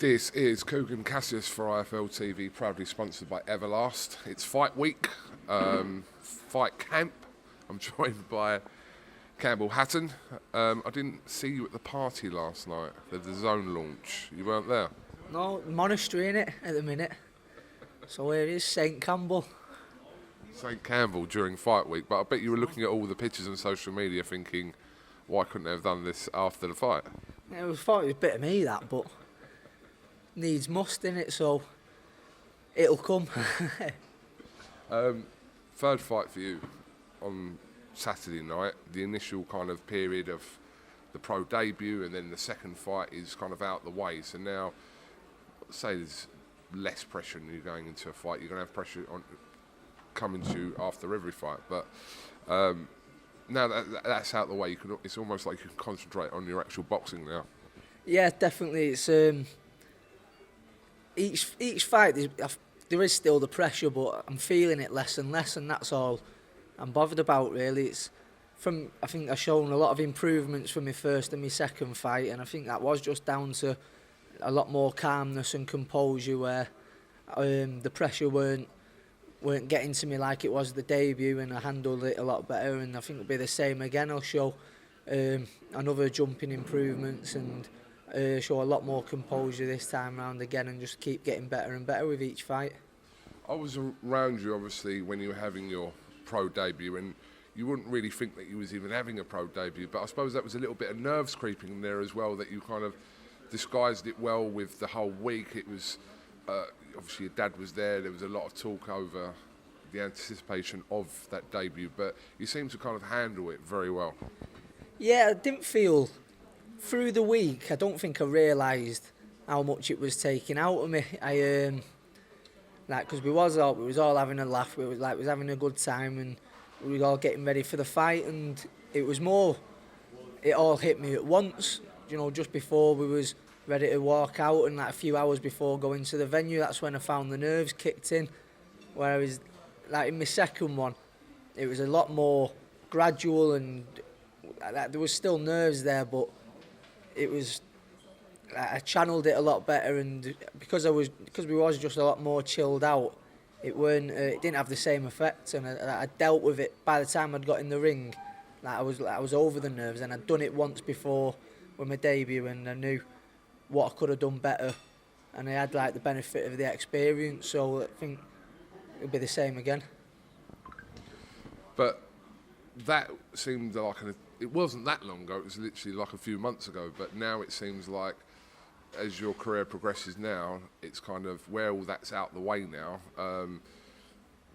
This is KUGAN CASSIUS for IFL TV, proudly sponsored by Everlast. It's fight week, fight camp. I'm joined by Campbell Hatton. I didn't see you at the party last night, the Zone launch. You weren't there? No, monastery in it at the minute. So here is St Campbell. St Campbell during fight week, but I bet you were looking at all the pictures on social media thinking, why couldn't they have done this after the fight? Yeah, I thought it was a bit of me that, but needs must in it, so it'll come. Third fight for you on Saturday night, the initial kind of period of the pro debut, and then the second fight is kind of out the way. So now, say there's less pressure on you going into a fight. You're going to have pressure on coming to you after every fight, but now that's out the way, it's almost like you can concentrate on your actual boxing now. Yeah, definitely. It's each fight there is still the pressure, but I'm feeling it less and less, and that's all I'm bothered about really. It's I think I've shown a lot of improvements from my first and my second fight, and I think that was just down to a lot more calmness and composure, where the pressure weren't getting to me like it was the debut, and I handled it a lot better, and I think it'll be the same again. I'll show another jump in improvements and show a lot more composure this time round again, and just keep getting better and better with each fight. I was around you obviously when you were having your pro debut, and you wouldn't really think that you was even having a pro debut, but I suppose that was a little bit of nerves creeping in there as well, that you kind of disguised it well with the whole week. It was obviously your dad was there was a lot of talk over the anticipation of that debut, but you seemed to kind of handle it very well. Yeah, I didn't feel through the week, I don't think I realised how much it was taking out of me. Because we was all having a laugh, we was having a good time, and we were all getting ready for the fight, and it was more, it all hit me at once. You know, just before we was ready to walk out, and like a few hours before going to the venue, that's when I found the nerves kicked in. Whereas, like in my second one, it was a lot more gradual, and there was still nerves there, but it was, I channeled it a lot better, and because we was just a lot more chilled out, it didn't have the same effect, and I dealt with it by the time I'd got in the ring. Like I was over the nerves, and I'd done it once before with my debut, and I knew what I could have done better, and I had like the benefit of the experience, so I think it'll be the same again. But that seemed like it wasn't that long ago, it was literally like a few months ago, but now it seems like as your career progresses now, it's kind of where all that's out the way now.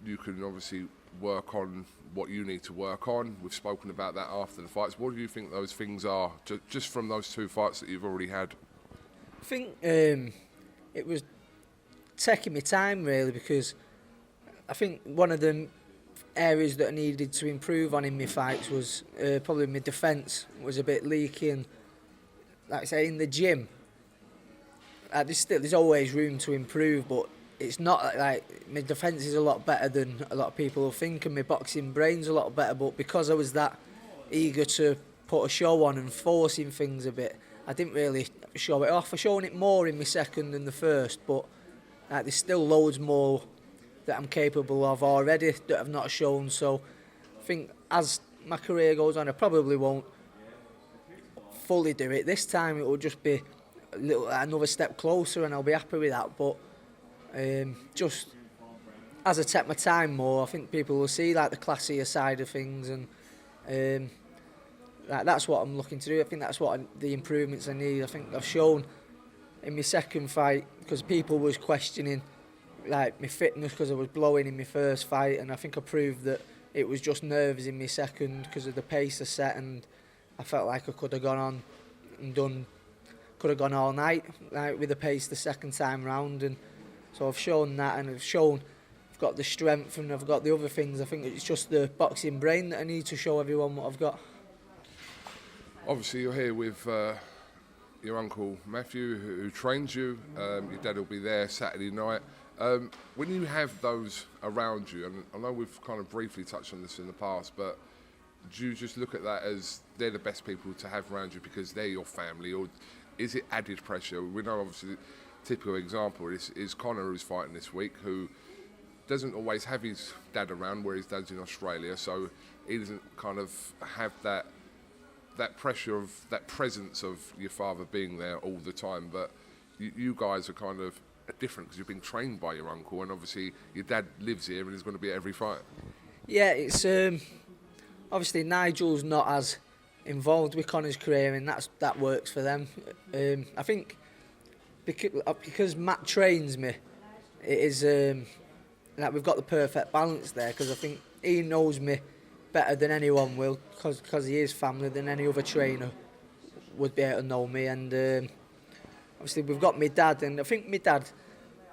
You can obviously work on what you need to work on. We've spoken about that after the fights. What do you think those things are, just from those two fights that you've already had? I think it was taking my time really, because I think one of the areas that I needed to improve on in my fights was probably my defence was a bit leaky, and like I say, in the gym, there's always room to improve, but it's not like my defence is a lot better than a lot of people will think, and my boxing brain's a lot better, but because I was that eager to put a show on and forcing things a bit, I didn't really show it off. I've shown it more in my second than the first, but there's still loads more that I'm capable of already that I've not shown. So I think as my career goes on, I probably won't fully do it. This time it will just be another step closer, and I'll be happy with that. But just as I take my time more, I think people will see like the classier side of things, and that's what I'm looking to do. I think that's what the improvements I need. I think I've shown in my second fight, because people was questioning like my fitness because I was blowing in my first fight, and I think I proved that it was just nerves in my second because of the pace I set, and I felt like I could have gone on and could have gone all night like with the pace the second time round, and so I've shown that, and I've got the strength, and I've got the other things. I think it's just the boxing brain that I need to show everyone what I've got. Obviously you're here with your uncle Matthew, who trains you. Your dad will be there Saturday night. When you have those around you, and I know we've kind of briefly touched on this in the past, but do you just look at that as they're the best people to have around you because they're your family, or is it added pressure? We know obviously typical example is Connor, who's fighting this week, who doesn't always have his dad around, where his dad's in Australia, so he doesn't kind of have that pressure of that presence of your father being there all the time. But you guys are kind of different because you're being trained by your uncle, and obviously your dad lives here and is going to be at every fight. Yeah, it's obviously Nigel's not as involved with Connor's career, and that works for them. I think because Matt trains me, it is that we've got the perfect balance there, because I think he knows me better than anyone will, because he is family, than any other trainer would be able to know me. And obviously we've got my dad, and I think my dad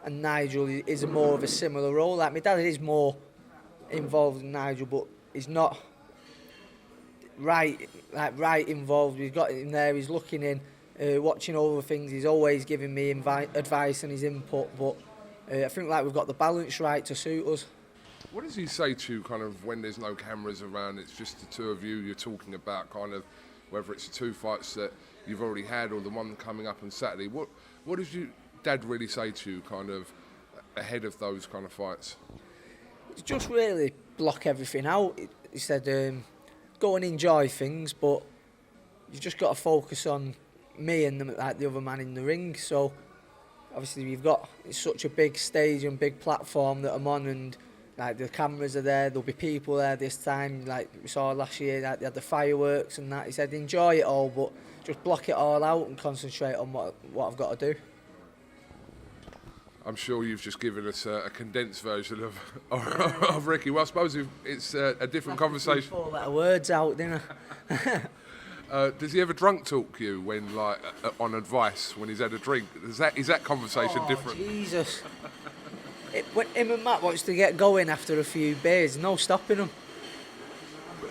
and Nigel is more of a similar role. Like, my dad is more involved than Nigel, but he's not right involved. We've got him there, he's looking in, watching over things, he's always giving me advice and his input, but I think like we've got the balance right to suit us. What does he say to you kind of when there's no cameras around, it's just the two of you, you're talking about kind of whether it's the two fights that you've already had or the one coming up on Saturday? What does your dad really say to you kind of ahead of those kind of fights? It's just really block everything out. He said go and enjoy things, but you've just got to focus on me and like the other man in the ring. So obviously it's such a big stage and big platform that I'm on, and like the cameras are there, there'll be people there this time, like we saw last year, like they had the fireworks and that. He said enjoy it all, but just block it all out and concentrate on what I've got to do. I'm sure you've just given us a condensed version of Ricky. Well, I suppose it's a different conversation. 4-letter words out, didn't I? Does he ever drunk talk you when, like, on advice when he's had a drink? Is that conversation different? Jesus! When him and Matt wants to get going after a few beers, no stopping them.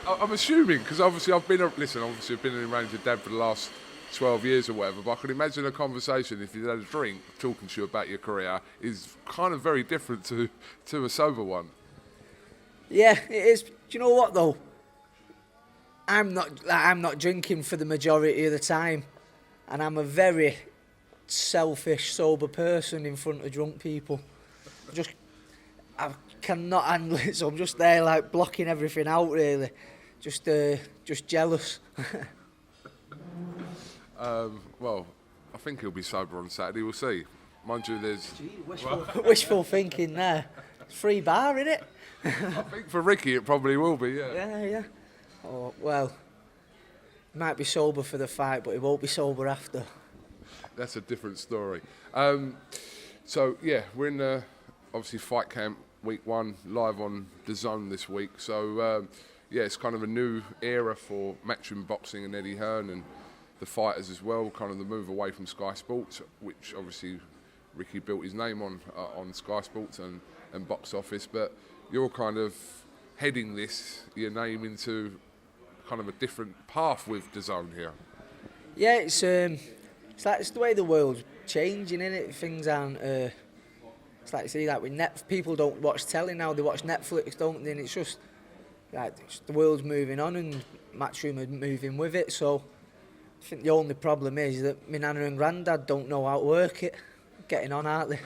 I'm assuming, because obviously I've been in range with Dad for the last 12 years or whatever, but I can imagine a conversation, if you had a drink, talking to you about your career, is kind of very different to a sober one. Yeah, it is. Do you know what though? I'm not drinking for the majority of the time, and I'm a very selfish, sober person in front of drunk people. I cannot handle it, so I'm just there like blocking everything out really, just jealous. Well, I think he'll be sober on Saturday. We'll see. Mind you, there's wishful thinking there. It's free bar, innit? I think for Ricky it probably will be. Yeah. Oh well, he might be sober for the fight, but he won't be sober after. That's a different story. So yeah, we're in obviously fight camp week 1, live on the Zone this week. So yeah, it's kind of a new era for Matchroom Boxing and Eddie Hearn and the fighters as well. Kind of the move away from Sky Sports, which obviously Ricky built his name on Sky Sports and Box Office. But you're kind of heading your name into kind of a different path with the Zone here. Yeah, it's the way the world's changing, innit? Things aren't. It's like you see, like with people don't watch telly now; they watch Netflix, don't they? And it's just like the world's moving on, and Matchroom are moving with it. So I think the only problem is that my nana and granddad don't know how to work it. Getting on, aren't they?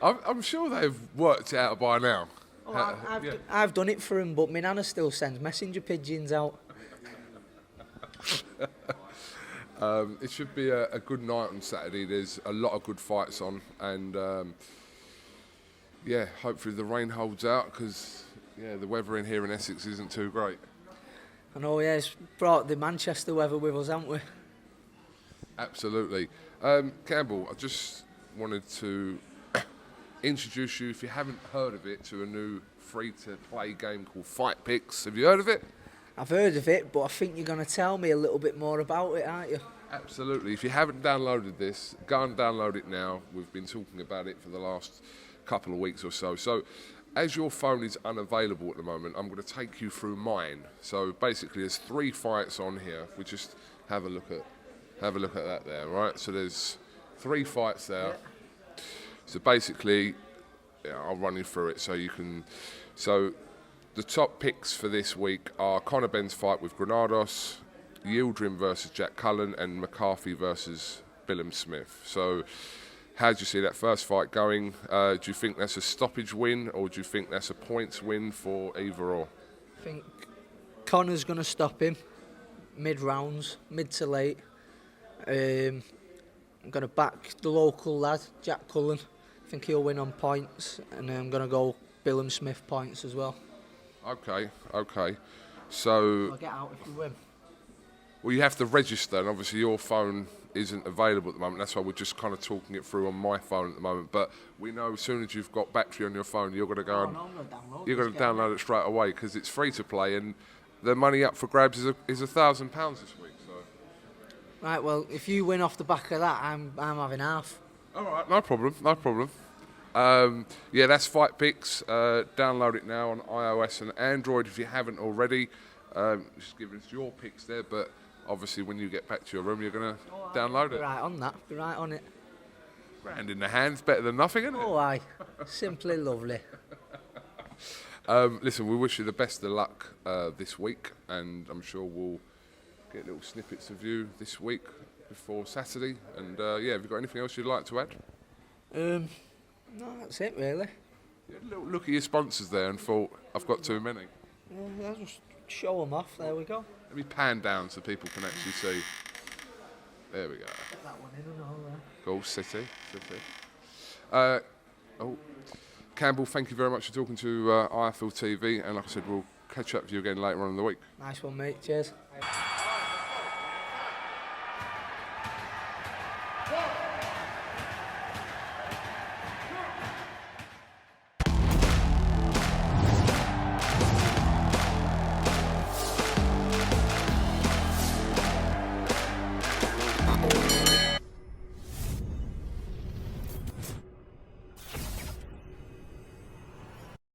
I'm sure they've worked it out by now. Oh, I've done it for them, but my nana still sends messenger pigeons out. It should be a good night on Saturday. There's a lot of good fights on, and yeah, hopefully the rain holds out, because the weather in here in Essex isn't too great. I know, yeah, it's brought the Manchester weather with us, haven't we? Absolutely. Campbell, I just wanted to introduce you, if you haven't heard of it, to a new free-to-play game called Fight Picks. Have you heard of it? I've heard of it, but I think you're going to tell me a little bit more about it, aren't you? Absolutely. If you haven't downloaded this, go and download it now. We've been talking about it for the last couple of weeks or so. So, as your phone is unavailable at the moment, I'm going to take you through mine. So basically, there's 3 fights on here. We just have a look at that there, right? So there's 3 fights there. Yeah. So basically, I'll run you through it so you can. So the top picks for this week are Conor Benn's fight with Granados, Yildirim versus Jack Cullen, and McCarthy versus Bilham Smith. So how do you see that first fight going? Do you think that's a stoppage win, or do you think that's a points win for either or? I think Connor's going to stop him mid-rounds, mid to late. I'm going to back the local lad, Jack Cullen. I think he'll win on points, and I'm going to go Bilham Smith points as well. Okay. So I'll get out if you win. well, you have to register, and obviously your phone isn't available at the moment. That's why we're just kind of talking it through on my phone at the moment. But we know as soon as you've got battery on your phone, you're going to go you're going to download it straight away, because it's free to play, and the money up for grabs is £1,000 this week. So. Right, well, if you win off the back of that, I'm having half. All right, no problem. Yeah, that's Fight Picks. Download it now on iOS and Android if you haven't already. Just giving us your picks there, but obviously when you get back to your room, you're going to download it. Be right on that, be right on it. Grand in the hands, better than nothing, isn't it? Oh, aye. Simply lovely. Listen, we wish you the best of luck this week, and I'm sure we'll get little snippets of you this week before Saturday. And yeah, have you got anything else you'd like to add? No, that's it really. You had a little look at your sponsors there and thought, I've got too many. Yeah, I'll just show them off. There we go. Let me pan down so people can actually see. There we go. Get that one in and all there. Cool, City. Campbell, thank you very much for talking to IFL TV, and like I said, we'll catch up with you again later on in the week. Nice one, mate. Cheers.